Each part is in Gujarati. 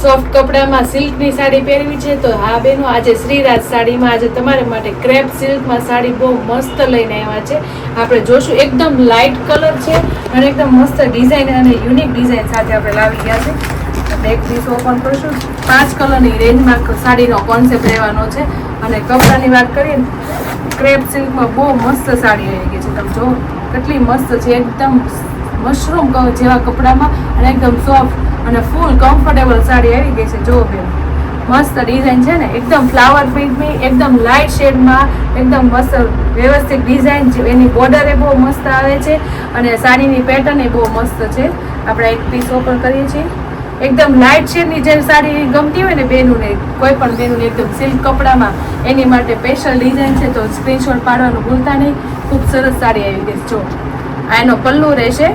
સોફ્ટ કપડામાં સિલ્કની સાડી પહેરવી છે તો હા બેનો, આજે શ્રીરાજ સાડીમાં આજે તમારા માટે ક્રેપ સિલ્કમાં સાડી બહુ મસ્ત લઈને આવ્યા છે. આપણે જોશું એકદમ લાઇટ કલર છે અને એકદમ મસ્ત ડિઝાઇન અને યુનિક ડિઝાઇન સાથે આપણે લાવી ગયા છે. એટલે એક પીસ ઓપન કરશું. 5 કલરની રેન્જમાં સાડીનો કોન્સેપ્ટ રહેવાનો છે. અને કપડાની વાત કરીએ ને, ક્રેપ સિલ્કમાં બહુ મસ્ત સાડી આવી ગઈ છે. તમે જો કેટલી મસ્ત છે, એકદમ મશરૂમ જેવા કપડામાં અને એકદમ સોફ્ટ અને ફૂલ કમ્ફર્ટેબલ સાડી આવી ગઈ છે. જો બેન મસ્ત ડિઝાઇન છે ને, એકદમ ફ્લાવર પ્રિન્ટની, એકદમ લાઇટ શેડમાં, એકદમ મસ્ત વ્યવસ્થિત ડિઝાઇન છે. એની બોર્ડર બહુ મસ્ત આવે છે અને સાડીની પેટર્ન બહુ મસ્ત છે. આપણે એક પીસ ઓપન કરીએ છીએ. એકદમ લાઇટ શેડની જે સાડી ગમતી હોય ને બેનુને, કોઈ પણ બેનુને એકદમ સિલ્ક કપડામાં, એની માટે સ્પેશિયલ ડિઝાઇન છે. તો સ્ક્રીનશોટ પાડવાનું ભૂલતા નહીં. ખૂબ સરસ સાડી આવી ગઈ. જો આ એનો પલ્લુ રહેશે.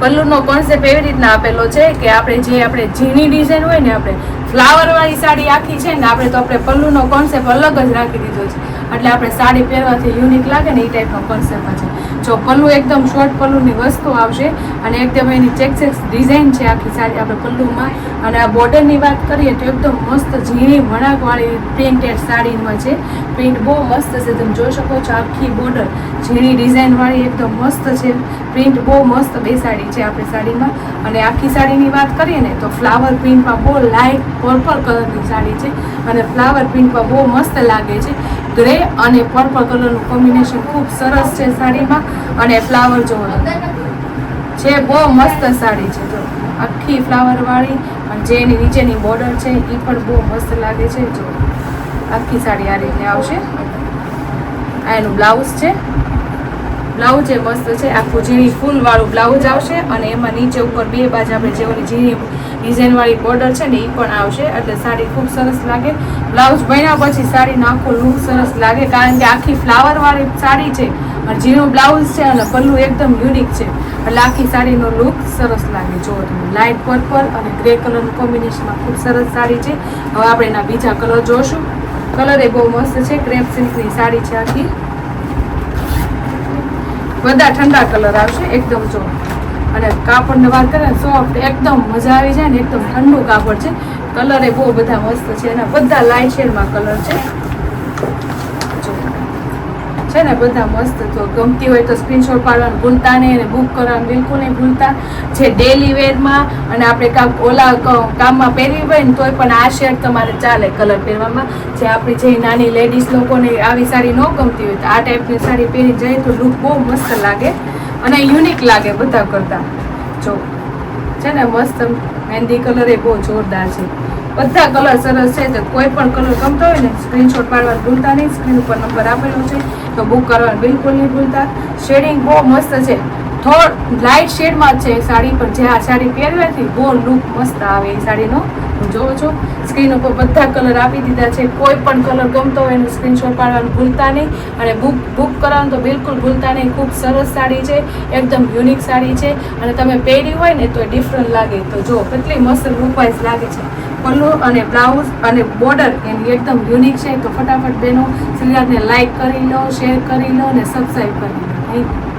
પલ્લુનો કોન્સેપ્ટ એવી રીતના આપેલો છે કે આપણે ઝીણી ડિઝાઇન હોય ને, આપણે ફ્લાવરવાળી સાડી આખી છે ને, આપણે પલ્લુનો કોન્સેપ્ટ અલગ જ રાખી દીધો છે. એટલે આપણે સાડી પહેરવાથી યુનિક લાગે ને એ ટાઈપનો કોન્સેપ્ટ છે. જો પલ્લુ એકદમ શોર્ટ પલ્લુની વસ્તુ આવશે અને એકદમ એની ચેક્સ ડિઝાઇન છે આખી સાડી આપણે પલ્લુમાં. અને આ બોર્ડરની વાત કરીએ તો એકદમ મસ્ત ઝીણી વણાકવાળી પ્રિન્ટેડ સાડીમાં છે. પ્રિન્ટ બહુ મસ્ત છે, તમે જોઈ શકો છો. આખી બોર્ડર ઝીણી ડિઝાઇનવાળી એકદમ મસ્ત છે. પ્રિન્ટ બહુ મસ્ત બેસાડી છે આપણી સાડીમાં. અને આખી સાડીની વાત કરીએ ને તો ફ્લાવર પ્રિન્ટમાં બહુ લાઇટ પર્પલ કલરની સાડી છે અને ફ્લાવર પ્રિન્ટમાં બહુ મસ્ત લાગે છે. ગ્રે અને પર્પલ કલરનું કોમ્બિનેશન ખૂબ સરસ છે સાડીમાં. અને ફ્લાવર જો છે, બહુ મસ્ત સાડી છે. જો આખી ફ્લાવરવાળી અને જે એની નીચેની બોર્ડર છે એ પણ બહુ મસ્ત લાગે છે. જો આખી સાડી આ રીતે આવશે. આ એનું બ્લાઉઝ છે. બ્લાઉઝ એ મસ્ત છે, આખું ઝીણી ફૂલવાળું બ્લાઉઝ આવશે અને એમાં નીચે ઉપર બે બાજુ આપણે જેઓની ઝીણી ડિઝાઇનવાળી બોર્ડર છે ને એ પણ આવશે. એટલે સાડી ખૂબ સરસ લાગે. બ્લાઉઝ બન્યા પછી સાડીનો આખો લુક સરસ લાગે, કારણ કે આખી ફ્લાવરવાળી સાડી છે અને ઝીણું બ્લાઉઝ છે અને પલ્લું એકદમ યુનિક છે. એટલે આખી સાડીનો લુક સરસ લાગે. જો તમે લાઇટ પર્પલ અને ગ્રે કલરનું કોમ્બિનેશનમાં ખૂબ સરસ સાડી છે. હવે આપણે એના બીજા કલર જોશું. કલર એ બહુ મસ્ત છે. ક્રેપ સિલ્કની સાડી છે આખી. બધા ઠંડા કલર આવશે એકદમ. જો અને કાપડની વાત કરીએ સોફ્ટ, એકદમ મજા આવી જાય ને, એકદમ ઠંડુ કાપડ છે. કલર એ બહુ બધા મસ્ત છે અને બધા લાઇટ શેડમાં કલર છે. છે ને બધા મસ્ત. તો ગમતી હોય તો સ્ક્રીનશોટ પાડવાનું ભૂલતા નહીં અને બુક કરવાનું બિલકુલ નહીં ભૂલતા. જે ડેલી વેરમાં અને આપણે કામમાં પહેરવી હોય ને તોય પણ આ શેડ તમારે ચાલે કલર પહેરવામાં. જે આપણી જે નાની લેડીઝ લોકોને આવી સાડી ન ગમતી હોય તો આ ટાઈપની સાડી પહેરી જાય તો લુક બહુ મસ્ત લાગે અને યુનિક લાગે બધા કરતાં. જો છે ને મસ્ત મહેંદી કલર એ બહુ જોરદાર છે. બધા કલર સરસ છે. તો કોઈ પણ કલર ગમતો હોય ને સ્ક્રીનશોટ પાડવાનું ભૂલતા નહીં. સ્ક્રીન ઉપર નંબર આપેલો છે તો બુક કરવાનું બિલકુલ નહીં ભૂલતા. શેડિંગ બહુ મસ્ત છે. થોડ લાઇટ શેડમાં જ છે સાડી, પણ જે આ સાડી પહેરવાથી બહુ લુક મસ્ત આવે એ સાડીનો. જોવો છો સ્ક્રીન ઉપર બધા કલર આપી દીધા છે. કોઈ પણ કલર ગમતો હોય એનું સ્ક્રીનશોટ પાડવાનું ભૂલતા નહીં અને બુક કરવાનું તો બિલકુલ ભૂલતા નહીં. ખૂબ સરસ સાડી છે, એકદમ યુનિક સાડી છે અને તમે પહેરી હોય ને તો ડિફરન્ટ લાગે. તો જો કેટલી મસ્ત લુકવાઇઝ લાગે છે. પલ્લુ અને બ્લાઉઝ અને બોર્ડર એની એકદમ યુનિક છે. તો ફટાફટ બેનો શ્રીરાજને લાઇક કરી લો, શેર કરી લો અને સબસ્ક્રાઈબ કરી લો. Thank you.